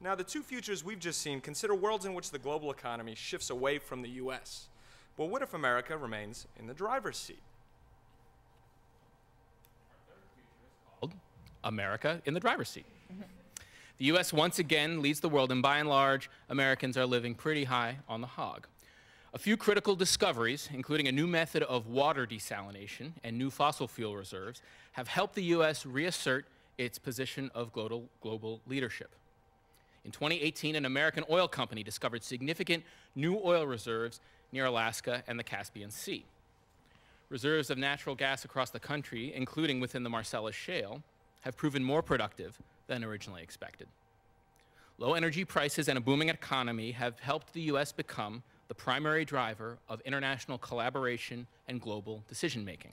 Now, the two futures we've just seen consider worlds in which the global economy shifts away from the US. But what if America remains in the driver's seat? America in the driver's seat. The US once again leads the world, and by and large, Americans are living pretty high on the hog. A few critical discoveries, including a new method of water desalination and new fossil fuel reserves, have helped the US reassert its position of global leadership. In 2018, an American oil company discovered significant new oil reserves near Alaska and the Caspian Sea. Reserves of natural gas across the country, including within the Marcellus Shale, have proven more productive than originally expected. Low energy prices and a booming economy have helped the US become the primary driver of international collaboration and global decision-making.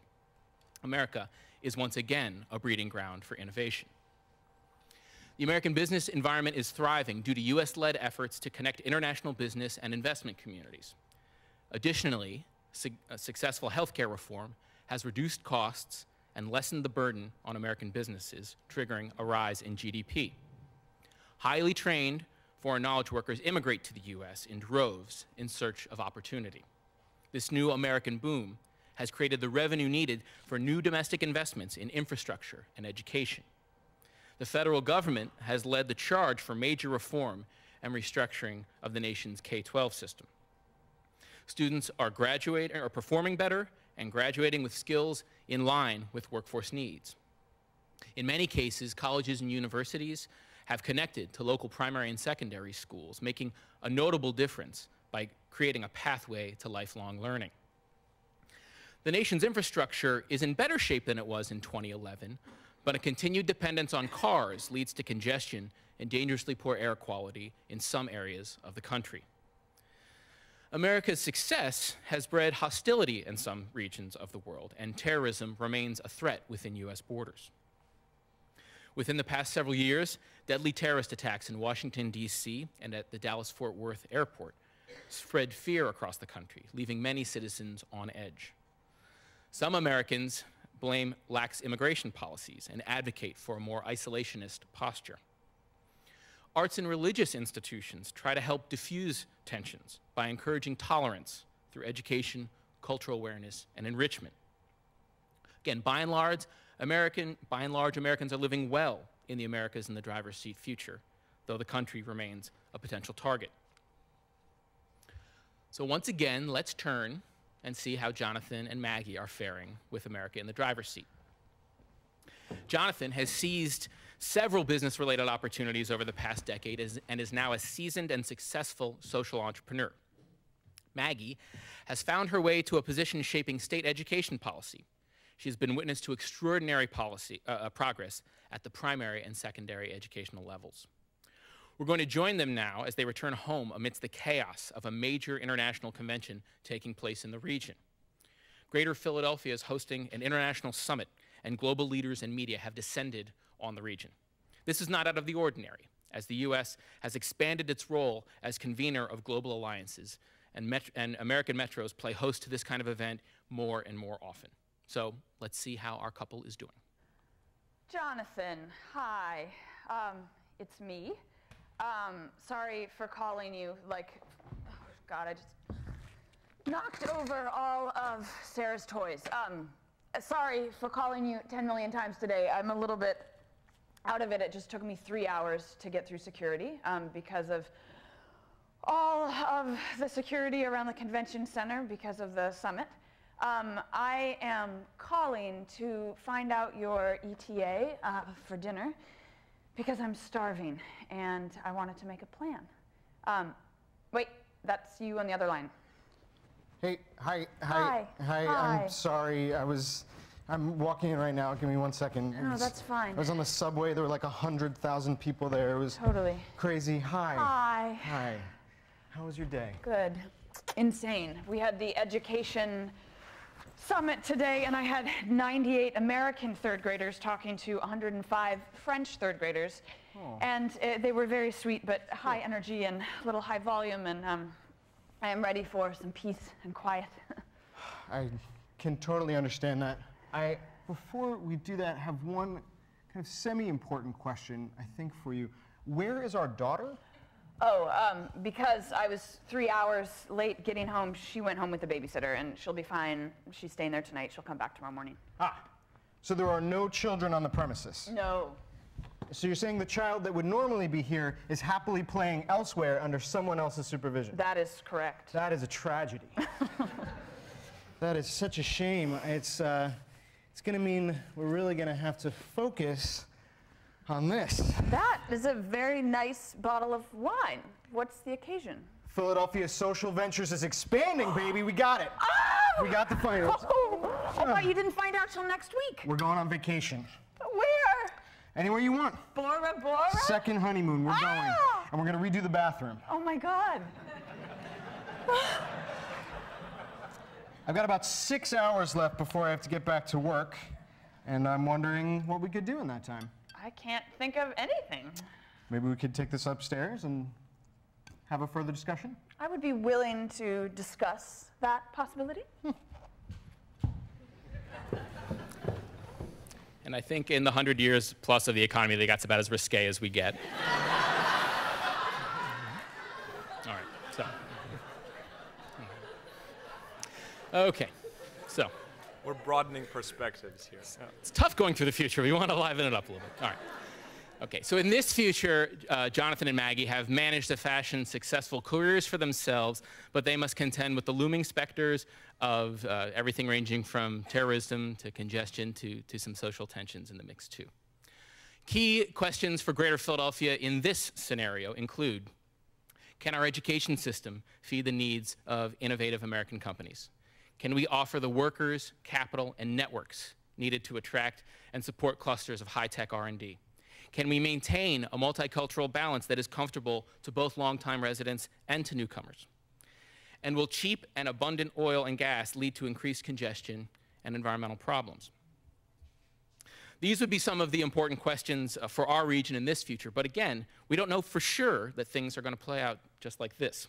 America is once again a breeding ground for innovation. The American business environment is thriving due to US-led efforts to connect international business and investment communities. Additionally, successful healthcare reform has reduced costs and lessened the burden on American businesses, triggering a rise in GDP. Highly trained foreign knowledge workers immigrate to the US in droves in search of opportunity. This new American boom has created the revenue needed for new domestic investments in infrastructure and education. The federal government has led the charge for major reform and restructuring of the nation's K-12 system. Students are performing better and graduating with skills in line with workforce needs. In many cases, colleges and universities have connected to local primary and secondary schools, making a notable difference by creating a pathway to lifelong learning. The nation's infrastructure is in better shape than it was in 2011, but a continued dependence on cars leads to congestion and dangerously poor air quality in some areas of the country. America's success has bred hostility in some regions of the world, and terrorism remains a threat within US borders. Within the past several years, deadly terrorist attacks in Washington, D.C. and at the Dallas-Fort Worth airport spread fear across the country, leaving many citizens on edge. Some Americans blame lax immigration policies and advocate for a more isolationist posture. Arts and religious institutions try to help diffuse tensions by encouraging tolerance through education, cultural awareness, and enrichment. Again, by and large, Americans are living well in the Americas in the driver's seat future, though the country remains a potential target. So once again, let's turn and see how Jonathan and Maggie are faring with America in the driver's seat. Jonathan has seized several business-related opportunities over the past decade and is now a seasoned and successful social entrepreneur. Maggie has found her way to a position shaping state education policy. She has been witness to extraordinary progress at the primary and secondary educational levels. We're going to join them now as they return home amidst the chaos of a major international convention taking place in the region. Greater Philadelphia is hosting an international summit, and global leaders and media have descended on the region. This is not out of the ordinary, as the US has expanded its role as convener of global alliances, and American metros play host to this kind of event more and more often. So let's see how our couple is doing. Jonathan, hi. It's me. Sorry for calling you, like, oh God, I just knocked over all of Sarah's toys. Sorry for calling you 10 million times today. I'm a little bit out of it. It just took me 3 hours to get through security because of all of the security around the convention center because of the summit. I am calling to find out your ETA for dinner because I'm starving and I wanted to make a plan. Wait, that's you on the other line. Hey, hi. Hi. I'm sorry. I'm walking in right now. Give me 1 second. No, that's fine. I was on the subway. There were like 100,000 people there. It was totally crazy. Hi. Hi. Hi. How was your day? Good. Insane. We had the education summit today, and I had 98 American third graders talking to 105 French third graders. Oh. And they were very sweet, but high energy and a little high volume, and I am ready for some peace and quiet. I can totally understand that. Before we do that, have one kind of semi-important question, I think, for you. Where is our daughter? Oh, because I was 3 hours late getting home, she went home with the babysitter, and she'll be fine. She's staying there tonight. She'll come back tomorrow morning. Ah, so there are no children on the premises. No. So you're saying the child that would normally be here is happily playing elsewhere under someone else's supervision? That is correct. That is a tragedy. That is such a shame. It's going to mean we're really going to have to focus on this. That is a very nice bottle of wine. What's the occasion? Philadelphia Social Ventures is expanding, baby. We got it. Oh! We got the finals. Oh, I thought you didn't find out till next week. We're going on vacation. Where? Anywhere you want. Bora Bora? Second honeymoon. We're going. And we're going to redo the bathroom. Oh, my God. I've got about 6 hours left before I have to get back to work. And I'm wondering what we could do in that time. I can't think of anything. Maybe we could take this upstairs and have a further discussion? I would be willing to discuss that possibility. And I think in the 100 years plus of the economy, that's about as risque as we get. All right, so. Okay, so. We're broadening perspectives here. It's tough going through the future. We want to liven it up a little bit. All right. Okay, so in this future, Jonathan and Maggie have managed to fashion successful careers for themselves, but they must contend with the looming specters of everything ranging from terrorism to congestion to some social tensions in the mix, too. Key questions for Greater Philadelphia in this scenario include, can our education system feed the needs of innovative American companies? Can we offer the workers, capital, and networks needed to attract and support clusters of high-tech R&D? Can we maintain a multicultural balance that is comfortable to both longtime residents and to newcomers? And will cheap and abundant oil and gas lead to increased congestion and environmental problems? These would be some of the important questions for our region in this future, but again, we don't know for sure that things are going to play out just like this.